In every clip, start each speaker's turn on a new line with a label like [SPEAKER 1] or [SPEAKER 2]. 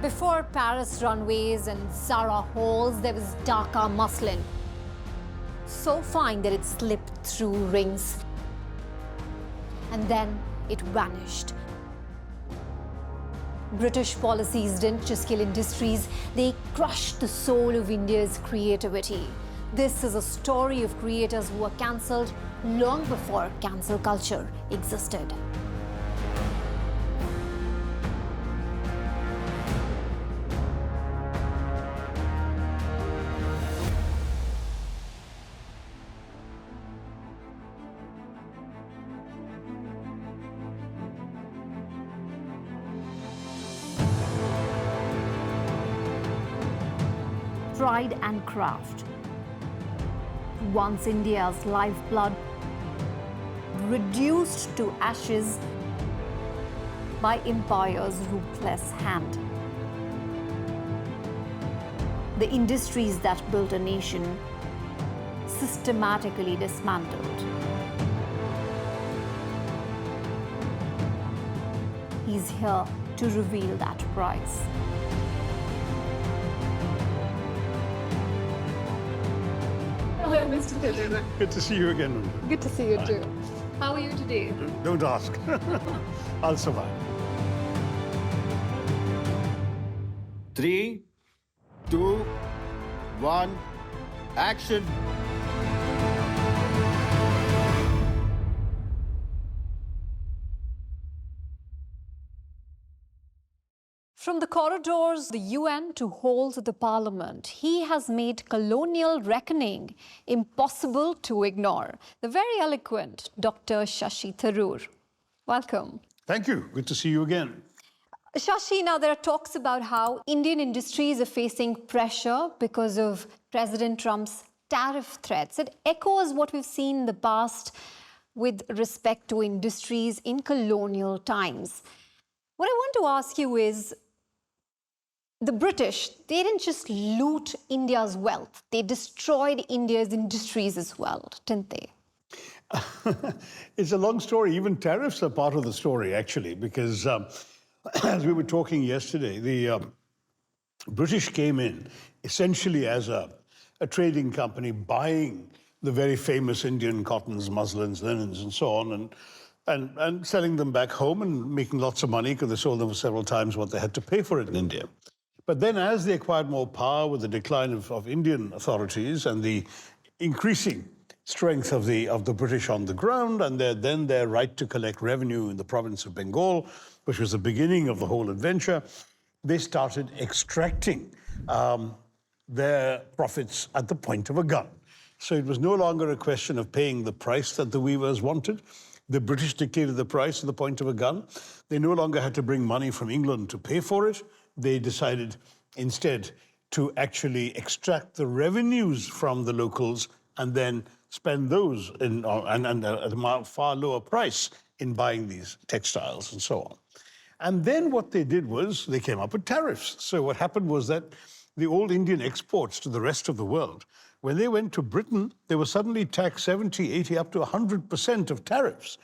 [SPEAKER 1] Before Paris runways and Zara halls, there was Dhaka muslin. So fine that it slipped through rings. And then it vanished. British policies didn't just kill industries, they crushed the soul of India's creativity. This is a story of creators who were cancelled long before cancel culture existed. Pride and craft. Once India's lifeblood, reduced to ashes by empire's ruthless hand. The industries that built a nation systematically dismantled. He's here to reveal that price.
[SPEAKER 2] Hello, Mr. Tharoor.
[SPEAKER 3] Good to see you again.
[SPEAKER 2] Good to see you too. How are you today?
[SPEAKER 3] Don't ask. I'll survive.
[SPEAKER 4] 3, 2, 1, action!
[SPEAKER 1] From the corridors of the UN to halls of the Parliament, he has made colonial reckoning impossible to ignore. The very eloquent Dr. Shashi Tharoor. Welcome.
[SPEAKER 3] Thank you. Good to see you again.
[SPEAKER 1] Shashi, now there are talks about how Indian industries are facing pressure because of President Trump's tariff threats. It echoes what we've seen in the past with respect to industries in colonial times. What I want to ask you is, the British, they didn't just loot India's wealth, they destroyed India's industries as well, didn't they?
[SPEAKER 3] It's a long story. Even tariffs are part of the story, actually, because as we were talking yesterday, the British came in essentially as a trading company buying the very famous Indian cottons, muslins, linens, and so on, and selling them back home and making lots of money because they sold them for several times what they had to pay for it in India. But then as they acquired more power with the decline of Indian authorities and the increasing strength of the British on the ground and their right to collect revenue in the province of Bengal, which was the beginning of the whole adventure, they started extracting their profits at the point of a gun. So it was no longer a question of paying the price that the weavers wanted. The British dictated the price at the point of a gun. They no longer had to bring money from England to pay for it. They decided instead to actually extract the revenues from the locals and then spend those at a far lower price in buying these textiles and so on. And then what they did was they came up with tariffs. So what happened was that the old Indian exports to the rest of the world, when they went to Britain, they were suddenly taxed 70, 80, up to 100% of tariffs.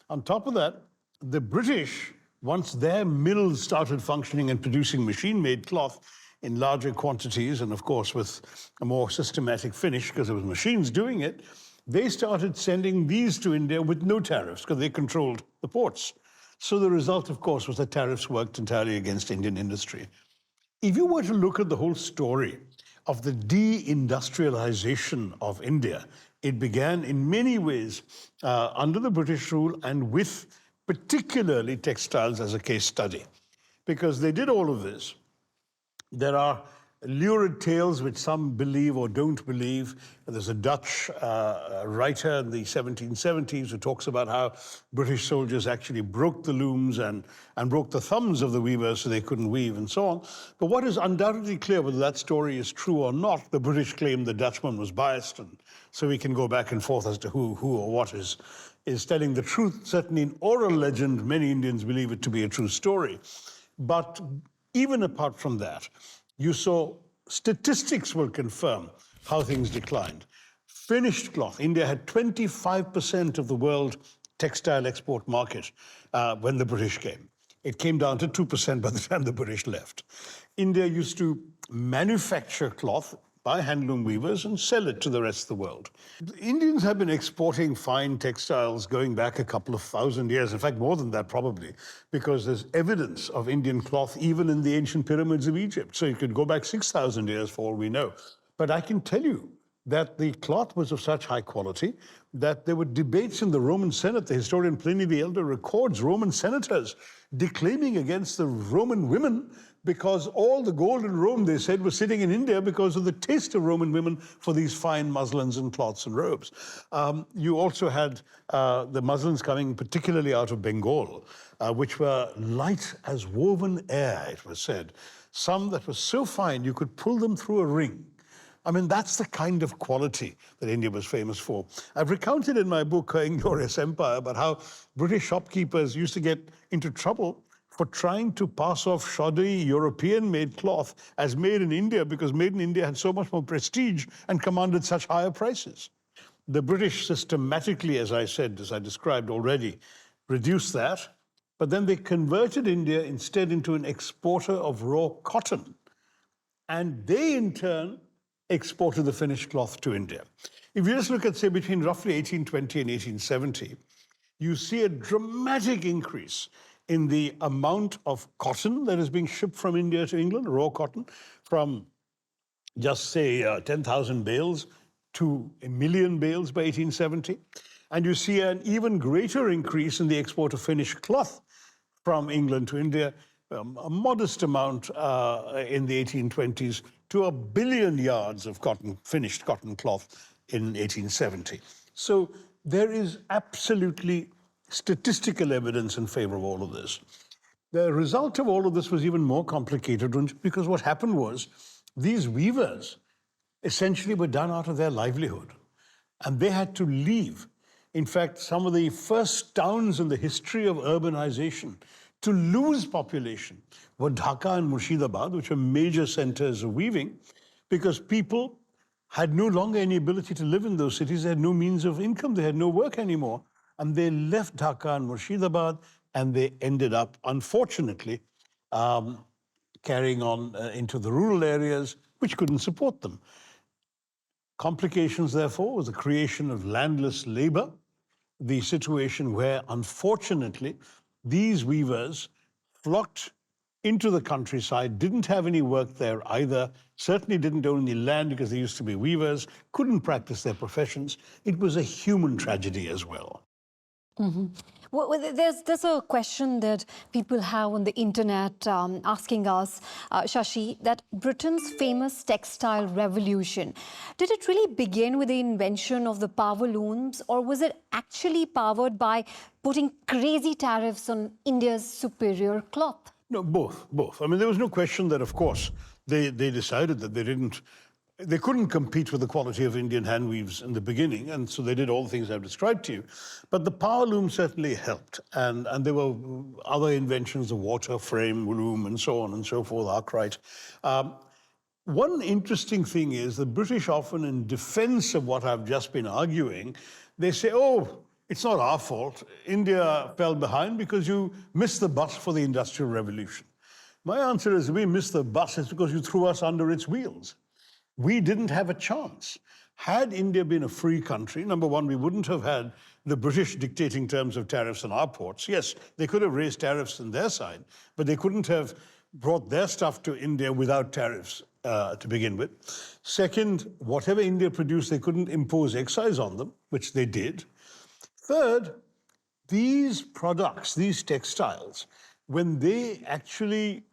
[SPEAKER 3] On top of that, the British, once their mills started functioning and producing machine-made cloth in larger quantities and, of course, with a more systematic finish because it was machines doing it, they started sending these to India with no tariffs because they controlled the ports. So the result, of course, was that tariffs worked entirely against Indian industry. If you were to look at the whole story of the deindustrialization of India, it began in many ways under the British rule and with particularly textiles as a case study, because they did all of this. There are lurid tales which some believe or don't believe. There's a Dutch writer in the 1770s who talks about how British soldiers actually broke the looms and broke the thumbs of the weavers so they couldn't weave and so on. But what is undoubtedly clear, whether that story is true or not, the British claim the Dutchman was biased, and so we can go back and forth as to who or what is telling the truth. Certainly in oral legend, many Indians believe it to be a true story. But even apart from that, you saw statistics will confirm how things declined. Finished cloth. India had 25% of the world textile export market when the British came. It came down to 2% by the time the British left. India used to manufacture cloth by handloom weavers and sell it to the rest of the world. The Indians have been exporting fine textiles going back a couple of thousand years, in fact, more than that probably, because there's evidence of Indian cloth even in the ancient pyramids of Egypt. So you could go back 6,000 years for all we know. But I can tell you that the cloth was of such high quality that there were debates in the Roman Senate. The historian Pliny the Elder records Roman senators declaiming against the Roman women because all the gold in Rome, they said, was sitting in India because of the taste of Roman women for these fine muslins and cloths and robes. You also had the muslins coming particularly out of Bengal, which were light as woven air, it was said. Some that were so fine you could pull them through a ring. I mean, that's the kind of quality that India was famous for. I've recounted in my book, Inglorious Empire, about how British shopkeepers used to get into trouble for trying to pass off shoddy European-made cloth as made in India, because made in India had so much more prestige and commanded such higher prices. The British systematically, as I said, as I described already, reduced that, but then they converted India instead into an exporter of raw cotton. And they, in turn, exported the finished cloth to India. If you just look at, say, between roughly 1820 and 1870, you see a dramatic increase in the amount of cotton that is being shipped from India to England, raw cotton, from just, say, 10,000 bales to 1 million bales by 1870. And you see an even greater increase in the export of finished cloth from England to India, a modest amount in the 1820s, to 1 billion yards of cotton, finished cotton cloth in 1870. So there is absolutely statistical evidence in favor of all of this. The result of all of this was even more complicated because what happened was these weavers essentially were done out of their livelihood and they had to leave. In fact, some of the first towns in the history of urbanization to lose population were Dhaka and Murshidabad, which were major centers of weaving, because people had no longer any ability to live in those cities. They had no means of income. They had no work anymore. And they left Dhaka and Murshidabad, and they ended up, unfortunately, carrying on into the rural areas, which couldn't support them. Complications, therefore, was the creation of landless labor, the situation where, unfortunately, these weavers flocked into the countryside, didn't have any work there either, certainly didn't own any land because they used to be weavers, couldn't practice their professions. It was a human tragedy as well.
[SPEAKER 1] Well, there's a question that people have on the internet asking us, Shashi, that Britain's famous textile revolution, did it really begin with the invention of the power looms, or was it actually powered by putting crazy tariffs on India's superior cloth?
[SPEAKER 3] No, both. I mean, there was no question that, of course, they decided that they couldn't compete with the quality of Indian hand weaves in the beginning, and so they did all the things I've described to you. But the power loom certainly helped, and there were other inventions, the water frame loom and so on and so forth, arkwright. One interesting thing is the British often, in defense of what I've just been arguing, they say, oh, it's not our fault. India fell behind because you missed the bus for the Industrial Revolution. My answer is, we missed the bus, it's because you threw us under its wheels. We didn't have a chance. Had India been a free country, number one, we wouldn't have had the British dictating terms of tariffs on our ports. Yes, they could have raised tariffs on their side, but they couldn't have brought their stuff to India without tariffs to begin with. Second, whatever India produced, they couldn't impose excise on them, which they did. Third, these products, these textiles, when they actually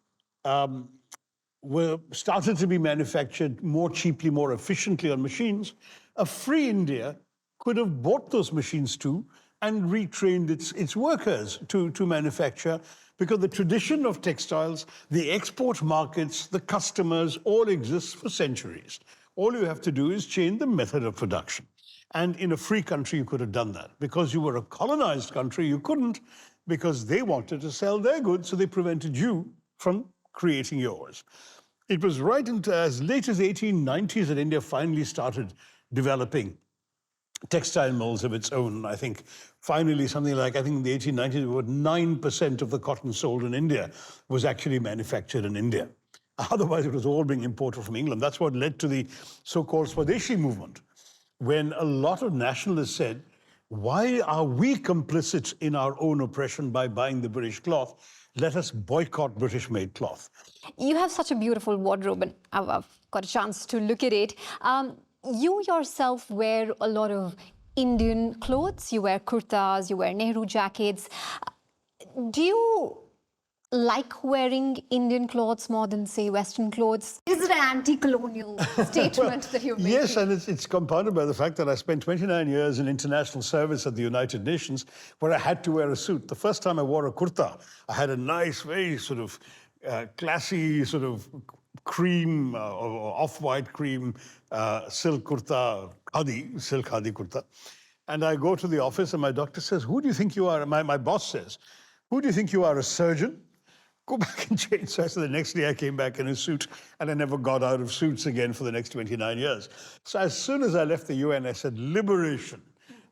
[SPEAKER 3] were started to be manufactured more cheaply, more efficiently on machines, a free India could have bought those machines too and retrained its workers to manufacture, because the tradition of textiles, the export markets, the customers, all exist for centuries. All you have to do is change the method of production. And in a free country, you could have done that. Because you were a colonized country, you couldn't, because they wanted to sell their goods, so they prevented you from creating yours. It was right into as late as the 1890s that India finally started developing textile mills of its own. I think finally something like, I think in the 1890s, about 9% of the cotton sold in India was actually manufactured in India. Otherwise, it was all being imported from England. That's what led to the so-called Swadeshi movement, when a lot of nationalists said, why are we complicit in our own oppression by buying the British cloth? Let us boycott British-made cloth.
[SPEAKER 1] You have such a beautiful wardrobe, and I've got a chance to look at it. You yourself wear a lot of Indian clothes. You wear kurtas, you wear Nehru jackets. Do you like wearing Indian clothes more than, say, Western clothes? Is it an anti-colonial statement that you're making?
[SPEAKER 3] Yes, and it's compounded by the fact that I spent 29 years in international service at the United Nations, where I had to wear a suit. The first time I wore a kurta, I had a nice, very sort of classy sort of cream or off-white cream silk kurta, silk khadi kurta. And I go to the office and my doctor says, who do you think you are? My boss says, who do you think you are, a surgeon? Go back and change. So the next day I came back in a suit, and I never got out of suits again for the next 29 years. So as soon as I left the UN, I said, liberation.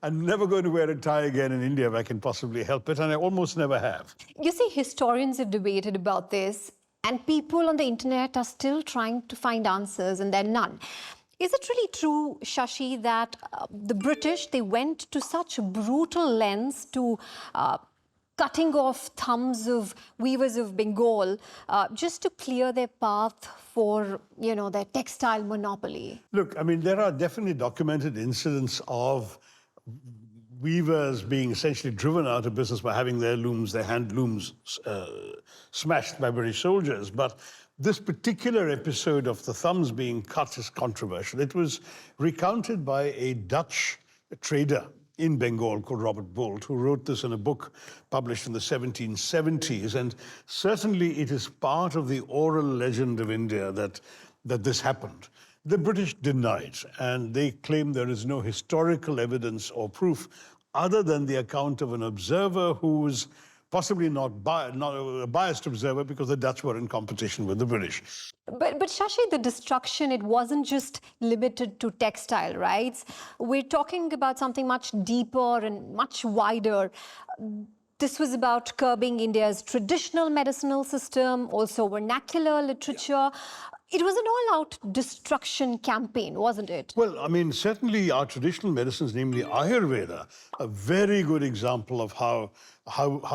[SPEAKER 3] I'm never going to wear a tie again in India if I can possibly help it, and I almost never have.
[SPEAKER 1] You see, historians have debated about this, and people on the internet are still trying to find answers, and there are none. Is it really true, Shashi, that the British, they went to such brutal lengths to cutting off thumbs of weavers of Bengal just to clear their path for, their textile monopoly?
[SPEAKER 3] Look, I mean, there are definitely documented incidents of weavers being essentially driven out of business by having their looms, their hand looms, smashed by British soldiers. But this particular episode of the thumbs being cut is controversial. It was recounted by a Dutch trader in Bengal called Robert Bolt, who wrote this in a book published in the 1770s. And certainly it is part of the oral legend of India that this happened. The British denied, and they claim there is no historical evidence or proof other than the account of an observer who was possibly not a biased observer, because the Dutch were in competition with the British.
[SPEAKER 1] But Shashi, the destruction, it wasn't just limited to textile, right? We're talking about something much deeper and much wider. This was about curbing India's traditional medicinal system, also vernacular literature. It was an all-out destruction campaign, wasn't it?
[SPEAKER 3] Well, I mean, certainly our traditional medicines, namely Ayurveda, a very good example of how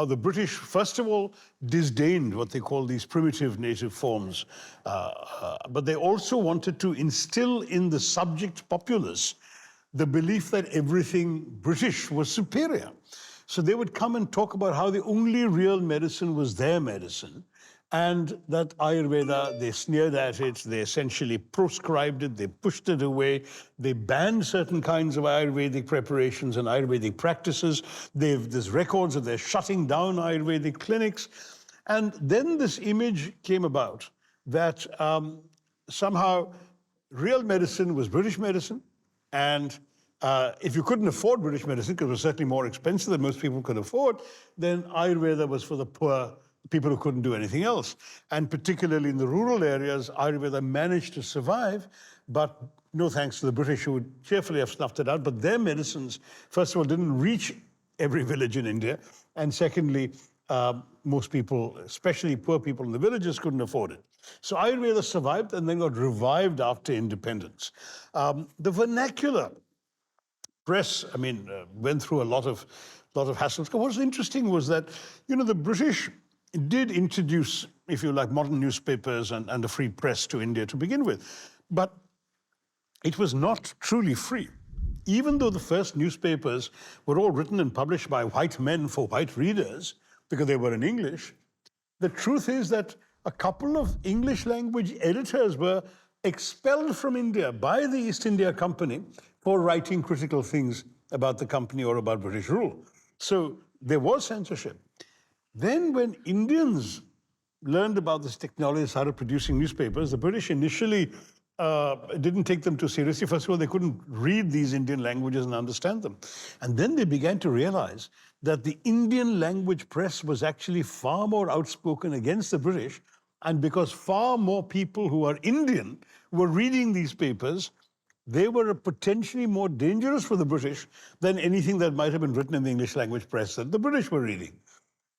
[SPEAKER 3] the British, first of all, disdained what they call these primitive native forms. But they also wanted to instill in the subject populace the belief that everything British was superior. So they would come and talk about how the only real medicine was their medicine, and that Ayurveda, they sneered at it, they essentially proscribed it, they pushed it away, they banned certain kinds of Ayurvedic preparations and Ayurvedic practices. There's records of their shutting down Ayurvedic clinics. And then this image came about that somehow real medicine was British medicine, and if you couldn't afford British medicine, because it was certainly more expensive than most people could afford, then Ayurveda was for the poor, people who couldn't do anything else. And particularly in the rural areas, Ayurveda managed to survive, but no thanks to the British, who would cheerfully have snuffed it out. But their medicines, first of all, didn't reach every village in India. And secondly, most people, especially poor people in the villages, couldn't afford it. So Ayurveda survived and then got revived after independence. The vernacular press, I mean, went through a lot of hassles. What was interesting was that, the British did introduce, if you like, modern newspapers and a free press to India to begin with. But it was not truly free. Even though the first newspapers were all written and published by white men for white readers, because they were in English, the truth is that a couple of English language editors were expelled from India by the East India Company for writing critical things about the company or about British rule. So there was censorship. Then when Indians learned about this technology, started producing newspapers, the British initially didn't take them too seriously. First of all, they couldn't read these Indian languages and understand them. And then they began to realize that the Indian language press was actually far more outspoken against the British. And because far more people who are Indian were reading these papers, they were potentially more dangerous for the British than anything that might have been written in the English language press that the British were reading.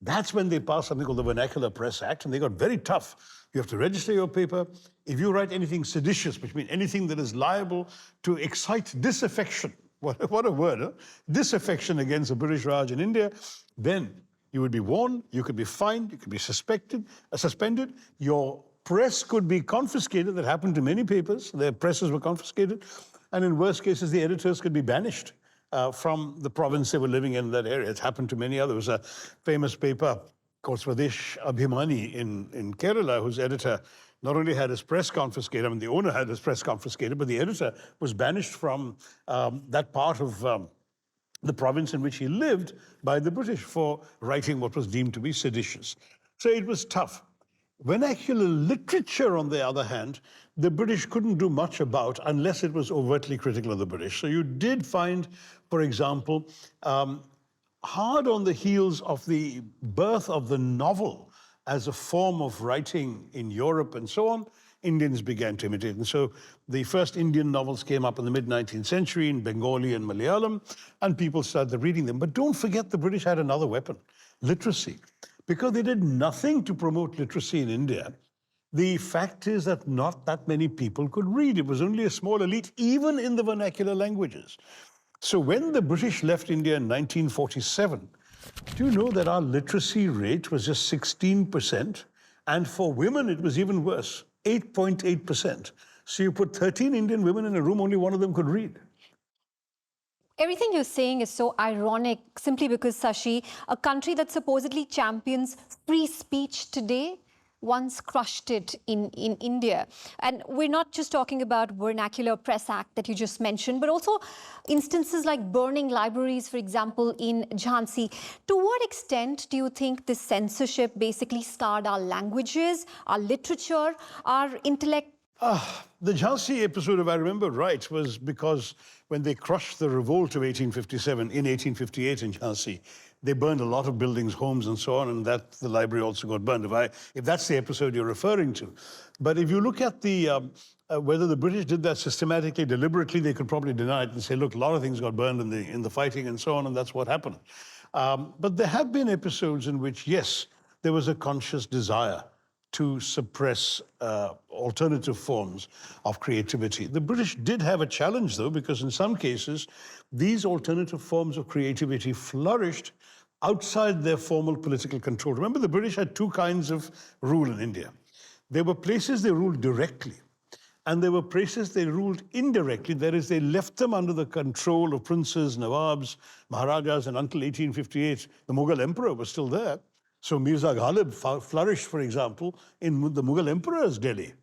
[SPEAKER 3] That's when they passed something called the Vernacular Press Act, and they got very tough. You have to register your paper. If you write anything seditious, which means anything that is liable to excite disaffection, what a word, huh? Disaffection against the British Raj in India, then you would be warned, you could be fined, you could be suspended. Your press could be confiscated. That happened to many papers. Their presses were confiscated. And in worst cases, the editors could be banished from the province they were living in that area. It's happened to many others. A famous paper called Swadesh Abhimani in Kerala, whose editor not only had his press confiscated, I mean, the owner had his press confiscated, but the editor was banished from that part of the province in which he lived by the British for writing what was deemed to be seditious. So it was tough. Vernacular literature, on the other hand, the British couldn't do much about unless it was overtly critical of the British. So you did find, for example, hard on the heels of the birth of the novel as a form of writing in Europe and so on, Indians began to imitate. And so the first Indian novels came up in the mid-19th century in Bengali and Malayalam, and people started reading them. But don't forget the British had another weapon, literacy. Because they did nothing to promote literacy in India, the fact is that not that many people could read. It was only a small elite, even in the vernacular languages. So when the British left India in 1947, do you know that our literacy rate was just 16%? And for women, it was even worse, 8.8%. So you put 13 Indian women in a room, only one of them could read.
[SPEAKER 1] Everything you're saying is so ironic simply because, Shashi, a country that supposedly champions free speech today once crushed it in India. And we're not just talking about Vernacular Press Act that you just mentioned, but also instances like burning libraries, for example, in Jhansi. To what extent do you think this censorship basically scarred our languages, our literature, our intellect?
[SPEAKER 3] The Jhansi episode, if I remember right, was because when they crushed the revolt of 1857, in 1858 in Jhansi, they burned a lot of buildings, homes, and so on, and that the library also got burned, if that's the episode you're referring to. But if you look at the whether the British did that systematically, deliberately, they could probably deny it and say, look, a lot of things got burned in the fighting and so on, and that's what happened. But there have been episodes in which, yes, there was a conscious desire to suppress alternative forms of creativity. The British did have a challenge, though, because in some cases, these alternative forms of creativity flourished outside their formal political control. Remember, the British had two kinds of rule in India. There were places they ruled directly, and there were places they ruled indirectly. That is, they left them under the control of princes, nawabs, maharajas, and until 1858, the Mughal emperor was still there. So Mirza Ghalib flourished, for example, in the Mughal emperor's Delhi.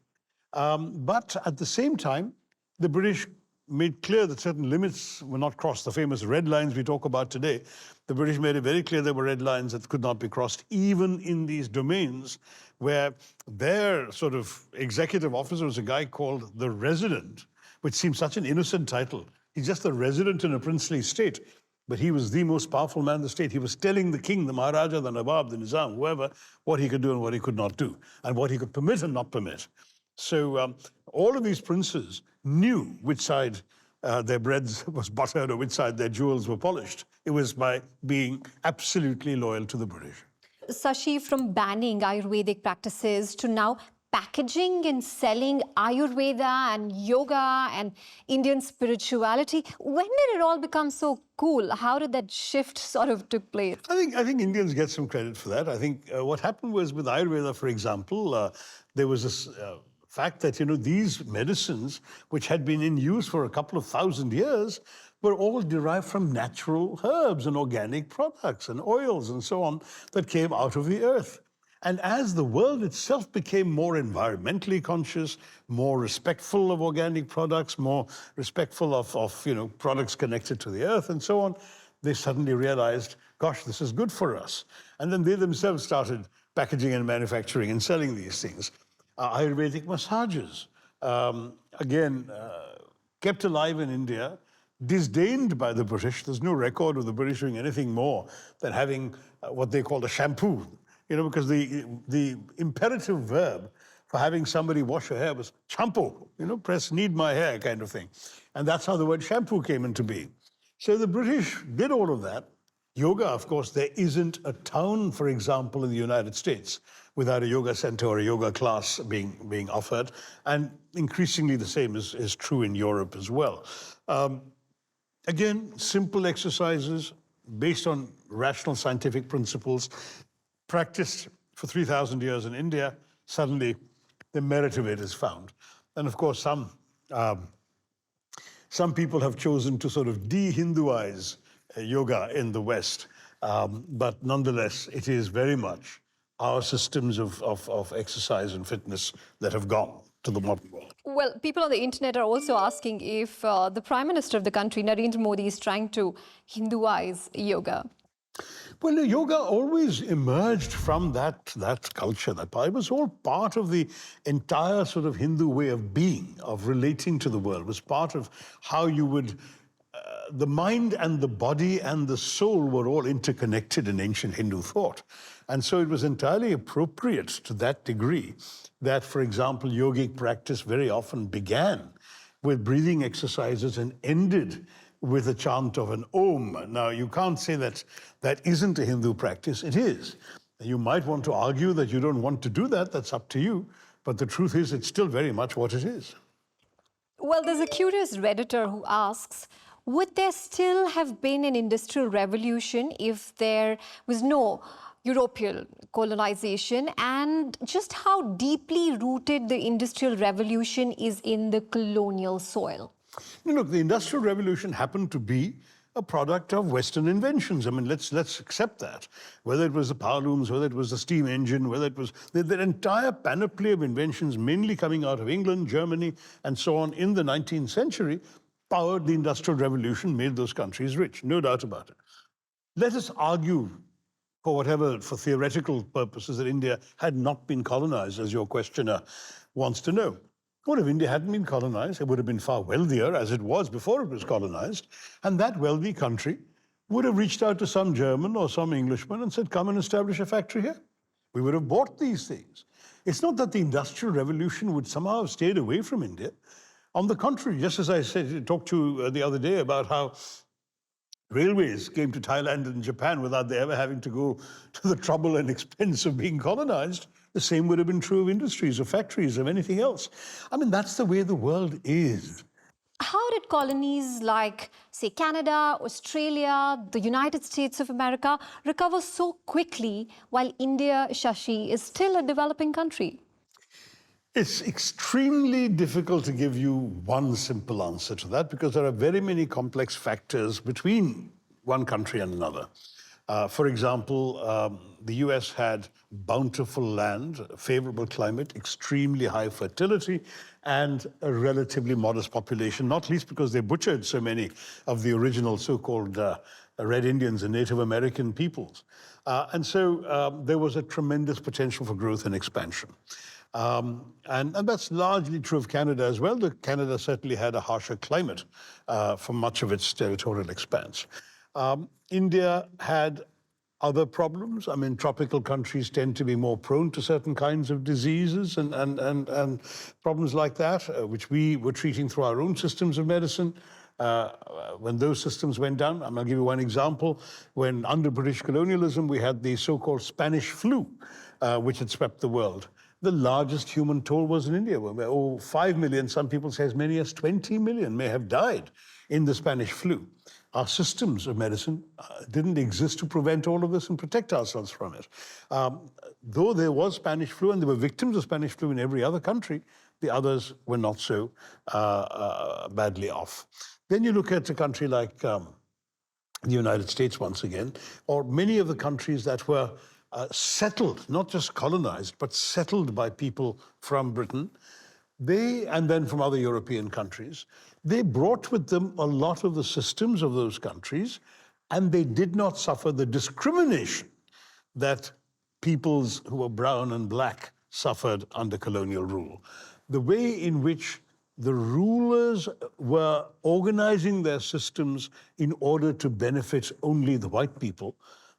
[SPEAKER 3] But at the same time, the British made clear that certain limits were not crossed. The famous red lines we talk about today, the British made it very clear there were red lines that could not be crossed, even in these domains where their sort of executive officer was a guy called the Resident, which seems such an innocent title. He's just a resident in a princely state. But he was the most powerful man in the state. He was telling the king, the Maharaja, the Nawab, the Nizam, whoever, what he could do and what he could not do, and what he could permit and not permit. So all of these princes knew which side their bread was buttered or which side their jewels were polished. It was by being absolutely loyal to the British.
[SPEAKER 1] Shashi, from banning Ayurvedic practices to now packaging and selling Ayurveda and yoga and Indian spirituality, when did it all become so cool? How did that shift sort of took place?
[SPEAKER 3] I think Indians get some credit for that. I think what happened was with Ayurveda, for example, there was this fact that, these medicines, which had been in use for a couple of thousand years, were all derived from natural herbs and organic products and oils and so on that came out of the earth. And as the world itself became more environmentally conscious, more respectful of organic products, more respectful of products connected to the earth and so on, they suddenly realized, gosh, this is good for us. And then they themselves started packaging and manufacturing and selling these things. Ayurvedic massages, again, kept alive in India, disdained by the British. There's no record of the British doing anything more than having what they called a shampoo. Because the imperative verb for having somebody wash your hair was champo, press knead my hair kind of thing. And that's how the word shampoo came into being. So the British did all of that. Yoga, of course, there isn't a town, for example, in the United States without a yoga center or a yoga class being offered. And increasingly the same is true in Europe as well. Again, simple exercises based on rational scientific principles, practiced for 3,000 years in India, suddenly the merit of it is found. And of course, some people have chosen to sort of de-Hinduize yoga in the West. But nonetheless, it is very much our systems of exercise and fitness that have gone to the modern world.
[SPEAKER 1] Well, people on the internet are also asking if the Prime Minister of the country, Narendra Modi, is trying to Hinduize yoga.
[SPEAKER 3] Well, yoga always emerged from that culture. That it was all part of the entire sort of Hindu way of being, of relating to the world. It was part of how you would, the mind and the body and the soul were all interconnected in ancient Hindu thought. And so it was entirely appropriate to that degree that, for example, yogic practice very often began with breathing exercises and ended with a chant of an Om. Now, you can't say that that isn't a Hindu practice. It is. You might want to argue that you don't want to do that. That's up to you. But the truth is, it's still very much what it is.
[SPEAKER 1] Well, there's a curious Redditor who asks, would there still have been an industrial revolution if there was no European colonization? And just how deeply rooted the industrial revolution is in the colonial soil?
[SPEAKER 3] Look, the Industrial Revolution happened to be a product of Western inventions. I mean, let's accept that. Whether it was the power looms, whether it was the steam engine, whether it was the entire panoply of inventions, mainly coming out of England, Germany, and so on in the 19th century, powered the Industrial Revolution, made those countries rich, no doubt about it. Let us argue for theoretical purposes, that India had not been colonized, as your questioner wants to know. What if India hadn't been colonized? It would have been far wealthier, as it was before it was colonized. And that wealthy country would have reached out to some German or some Englishman and said, come and establish a factory here. We would have bought these things. It's not that the Industrial Revolution would somehow have stayed away from India. On the contrary, just as I talked to you the other day about how railways came to Thailand and Japan without they ever having to go to the trouble and expense of being colonized, the same would have been true of industries, of factories, of anything else. I mean, that's the way the world is.
[SPEAKER 1] How did colonies like, say, Canada, Australia, the United States of America recover so quickly while India, Shashi, is still a developing country?
[SPEAKER 3] It's extremely difficult to give you one simple answer to that because there are very many complex factors between one country and another. For example, the US had bountiful land, favorable climate, extremely high fertility, and a relatively modest population, not least because they butchered so many of the original so-called Red Indians and Native American peoples. And so there was a tremendous potential for growth and expansion. And that's largely true of Canada as well. Canada certainly had a harsher climate for much of its territorial expanse. India had other problems. I mean, tropical countries tend to be more prone to certain kinds of diseases and problems like that, which we were treating through our own systems of medicine. When those systems went down, I'm going to give you one example. When under British colonialism, we had the so-called Spanish flu, which had swept the world. The largest human toll was in India, where 5 million, some people say as many as 20 million may have died in the Spanish flu. Our systems of medicine didn't exist to prevent all of this and protect ourselves from it. Though there was Spanish flu and there were victims of Spanish flu in every other country, the others were not so badly off. Then you look at a country like the United States once again, or many of the countries that were settled, not just colonized, but settled by people from Britain, and then from other European countries, they brought with them a lot of the systems of those countries, and they did not suffer the discrimination that peoples who were brown and black suffered under colonial rule. The way in which the rulers were organizing their systems in order to benefit only the white people,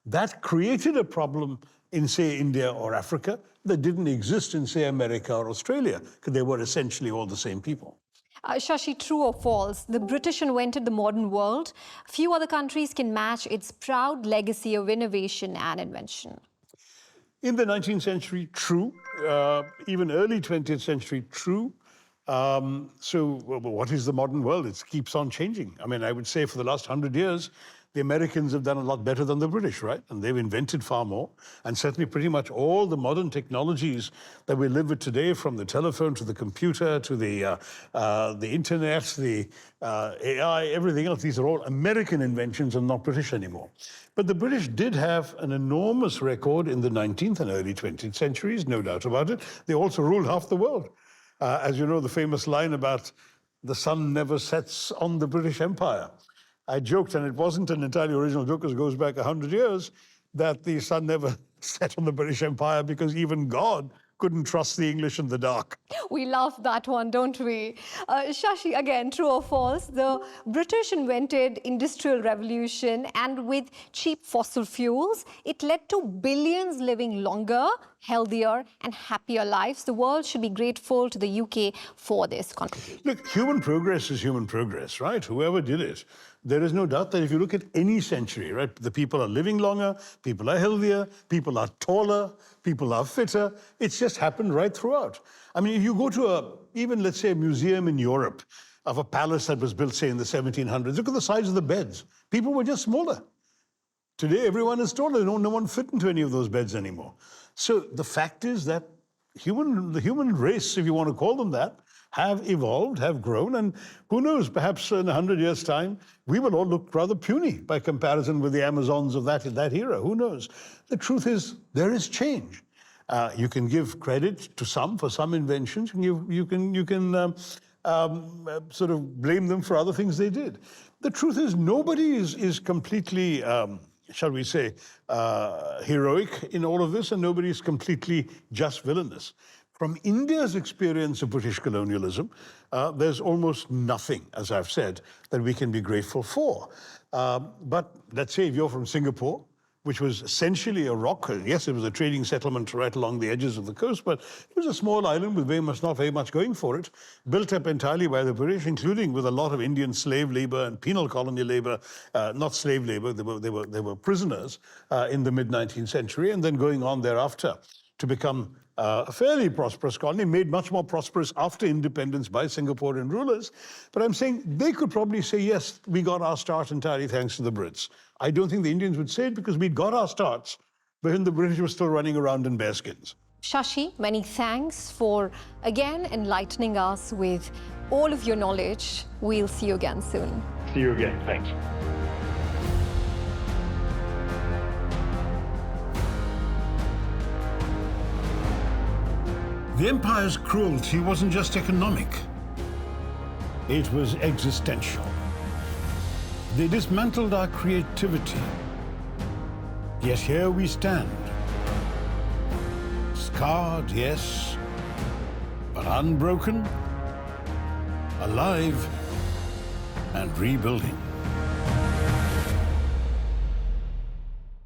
[SPEAKER 3] that created a problem in, say, India or Africa that didn't exist in, say, America or Australia, because they were essentially all the same people.
[SPEAKER 1] Shashi, true or false? The British invented the modern world. Few other countries can match its proud legacy of innovation and invention.
[SPEAKER 3] In the 19th century, true. Even early 20th century, true. What is the modern world? It keeps on changing. I mean, I would say for the last 100 years, the Americans have done a lot better than the British, right? And they've invented far more. And certainly pretty much all the modern technologies that we live with today, from the telephone to the computer to the internet, the AI, everything else, these are all American inventions and not British anymore. But the British did have an enormous record in the 19th and early 20th centuries, no doubt about it. They also ruled half the world. As you know, the famous line about the sun never sets on the British Empire. I joked, and it wasn't an entirely original joke, because it goes back 100 years, that the sun never set on the British Empire because even God couldn't trust the English in the dark.
[SPEAKER 1] We love that one, don't we? Shashi, again, true or false? The British invented Industrial Revolution, and with cheap fossil fuels, it led to billions living longer, healthier and happier lives. The world should be grateful to the UK for this contribution.
[SPEAKER 3] Look, human progress is human progress, right? Whoever did it. There is no doubt that if you look at any century, right, the people are living longer, people are healthier, people are taller, people are fitter. It's just happened right throughout. I mean, if you go to even let's say a museum in Europe of a palace that was built, say, in the 1700s, look at the size of the beds. People were just smaller. Today, everyone is taller. No one fit into any of those beds anymore. So the fact is that the human race, if you want to call them that, have evolved, have grown, and who knows, perhaps in 100 years' time, we will all look rather puny by comparison with the Amazons of that era. Who knows? The truth is, there is change. You can give credit to some for some inventions, and you can sort of blame them for other things they did. The truth is, nobody is completely, shall we say, heroic in all of this, and nobody is completely just villainous. From India's experience of British colonialism, there's almost nothing, as I've said, that we can be grateful for. But let's say if you're from Singapore, which was essentially a rock. Yes, it was a trading settlement right along the edges of the coast, but it was a small island with not very much going for it, built up entirely by the British, including with a lot of Indian slave labor and penal colony labor, not slave labor, they were prisoners in the mid-19th century, and then going on thereafter to become a fairly prosperous colony, made much more prosperous after independence by Singaporean rulers. But I'm saying they could probably say, yes, we got our start entirely thanks to the Brits. I don't think the Indians would say it, because we got our starts when the British were still running around in bearskins.
[SPEAKER 1] Shashi, many thanks for again enlightening us with all of your knowledge. We'll see you again soon.
[SPEAKER 3] See you again. Thanks. The empire's cruelty wasn't just economic. It was existential. They dismantled our creativity. Yet here we stand. Scarred, yes, but unbroken, alive, and rebuilding.